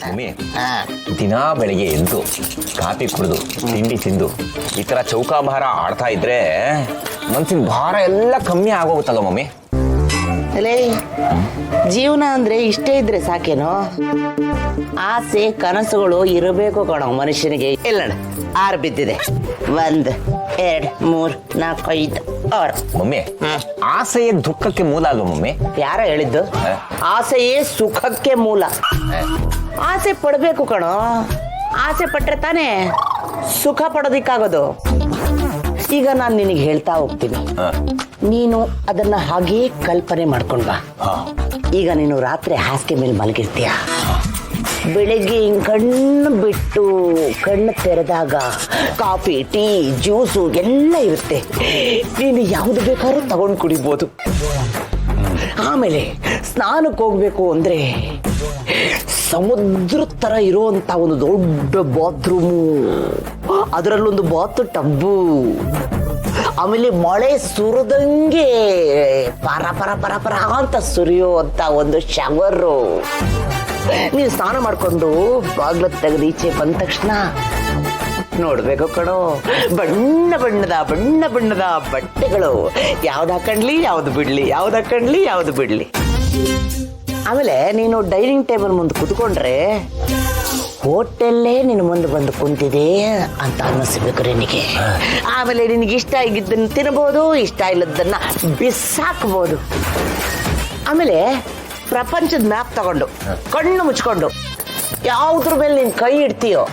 Mummy ದಿನಾ ಬೆಳಿಗ್ಗೆ ಎದ್ದು ಕಾಫಿ ಕುಡಿದು ತಿಂಡಿ ತಿಂದು ಈ ತರ ಚೌಕಾಬಾರ ಆಡ್ತಾ ಇದ್ರೆ ಮನ್ಸಿನ ಭಾರ ಎಲ್ಲ ಕಮ್ಮಿ ಆಗೋಗುತ್ತಲ್ಲ ಮಮ್ಮಿ. ಅಲೇ ಜೀವನ ಅಂದ್ರೆ ಇಷ್ಟೇ ಇದ್ರೆ ಸಾಕೇನೋ. ಆಸೆ ಕನಸುಗಳು ಇರಬೇಕು ಕಣೋ ಮನುಷ್ಯನಿಗೆ. ಇಲ್ಲಣ್ಣ 6 ಬಿದ್ದಿದೆ. 1 2 3 4 5 6. ಮಮ್ಮಿ ಆಸೆಯೇ ದುಃಖಕ್ಕೆ ಮೂಲ ಅಲ್ವ ಮಮ್ಮಿ? ಯಾರ ಹೇಳಿದ್ದು? ಆಸೆಯೇ ಸುಖಕ್ಕೆ ಮೂಲ. ಆಸೆ ಪಡ್ಬೇಕು ಕಣೋ. ಆಸೆ ಪಟ್ರೆ ತಾನೇ ಸುಖ ಪಡೋದಿಕ್ಕಾಗೋದು. ಈಗ ನಾನು ನಿನಗೆ ಹೇಳ್ತಾ ಹೋಗ್ತೀನಿ, ನೀನು ಅದನ್ನ ಹಾಗೇ ಕಲ್ಪನೆ ಮಾಡ್ಕೊಂಡ್ ಬಾ. ಈಗ ನೀನು ರಾತ್ರಿ ಹಾಸಿಗೆ ಮೇಲೆ ಮಲಗಿರ್ತೀಯ, ಬೆಳಿಗ್ಗೆ ಹಿಂಗ್ ಕಣ್ಣು ಬಿಟ್ಟು ಕಣ್ಣು ತೆರೆದಾಗ ಕಾಫಿ ಟೀ ಜ್ಯೂಸು ಎಲ್ಲ ಇರುತ್ತೆ. ನೀನು ಯಾವ್ದು ಬೇಕಾದ್ರೂ ತಗೊಂಡು ಕುಡಿಬೋದು. ಆಮೇಲೆ ಸ್ನಾನಕ್ಕೆ ಹೋಗ್ಬೇಕು ಅಂದ್ರೆ ಸಮುದ್ರ ತರ ಇರುವಂತ ಒಂದು ದೊಡ್ಡ ಬಾತ್ರೂಮು, ಅದರಲ್ಲೊಂದು ಬಾತ್ ಟಬ್ಬು, ಆಮೇಲೆ ಮಳೆ ಸುರಿದಂಗೆ ಪರ ಪರ ಪರ ಪರ ಅಂತ ಸುರಿಯೋ ಅಂತ ಒಂದು ಶವರು. ನೀವು ಸ್ನಾನ ಮಾಡ್ಕೊಂಡು ಬಾಗ್ಲ ತೆಗೆದು ಈಚೆ ಬಂದ ತಕ್ಷಣ ನೋಡ್ಬೇಕು ಕಣೋ, ಬಣ್ಣ ಬಣ್ಣದ ಬಟ್ಟೆಗಳು. ಯಾವ್ದು ಹಾಕೊಂಡ್ಲಿ ಯಾವ್ದು ಬಿಡ್ಲಿ, ಯಾವ್ದು ಹಾಕೊಂಡ್ಲಿ ಯಾವ್ದು ಬಿಡ್ಲಿ. ಆಮೇಲೆ ನೀನು ಡೈನಿಂಗ್ ಟೇಬಲ್ ಮುಂದೆ ಕುತ್ಕೊಂಡ್ರೆ ಹೋಟೆಲ್ಲೇ ನಿನ್ನ ಮುಂದೆ ಬಂದು ಕುಂತಿದೆ ಅಂತ ಅನ್ನಿಸ್ಬೇಕು ನಿನಗೆ. ಆಮೇಲೆ ನಿನಗೆ ಇಷ್ಟ ಆಗಿದ್ದನ್ನು ತಿನ್ಬೋದು, ಇಷ್ಟ ಇಲ್ಲದನ್ನ ಬಿಸಾಕ್ಬೋದು. ಆಮೇಲೆ ಪ್ರಪಂಚದ ಮ್ಯಾಪ್ ತಗೊಂಡು ಕಣ್ಣು ಮುಚ್ಕೊಂಡು ಯಾವುದ್ರ ಮೇಲೆ ನೀನು ಕೈ ಇಡ್ತೀಯೋ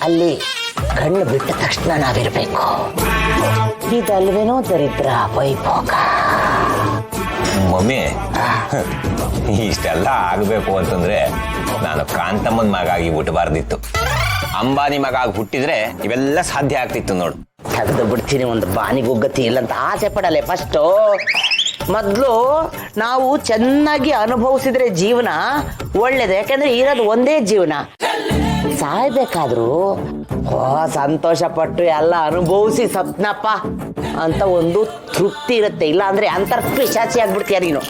ಅಲ್ಲಿ ಕಣ್ಣು ಬಿಟ್ಟ ತಕ್ಷಣ ನಾವಿರ್ಬೇಕು. ಇದಲ್ವೇನೋ ದರಿದ್ರ ವೈಭೋಗ. ಮಮ್ಮಿ ಇಷ್ಟೆಲ್ಲ ಆಗಬೇಕು ಅಂತಂದ್ರೆ ನಾನು ಕಾಂತಮ್ಮನ ಮಗ ಆಗಿ ಹುಟ್ಟಬಾರ್ದಿತ್ತು. ಅಂಬಾನಿ ಮಗ ಆಗಿ ಹುಟ್ಟಿದ್ರೆ ಇವೆಲ್ಲ ಸಾಧ್ಯ ಆಗ್ತಿತ್ತು ನೋಡು. ತೆಗೆದು ಬಿಡ್ತೀನಿ, ಒಂದು ಬಾನಿಗುಗ್ಗತಿ ಇಲ್ಲ ಅಂತ ಆಸೆ ಪಡಲೆ. ಫಸ್ಟು ಮೊದಲು ನಾವು ಚೆನ್ನಾಗಿ ಅನುಭವಿಸಿದ್ರೆ ಜೀವನ ಒಳ್ಳೇದು. ಯಾಕಂದ್ರೆ ಇರೋದು ಒಂದೇ ಜೀವನ. ಸಾಯ್ಬೇಕಾದ್ರೂ ಸಂತೋಷ ಪಟ್ಟು ಎಲ್ಲ ಅನುಭವಿಸಿ ಸತ್ನಪ್ಪ ಅಂತ ಒಂದು ತೃಪ್ತಿ ಇರುತ್ತೆ. ಇಲ್ಲ ಅಂದ್ರೆ ಅಂತರ್ಪಿಶಾಚಿ ಆಗ್ಬಿಡ್ತೀಯ ನೀನು.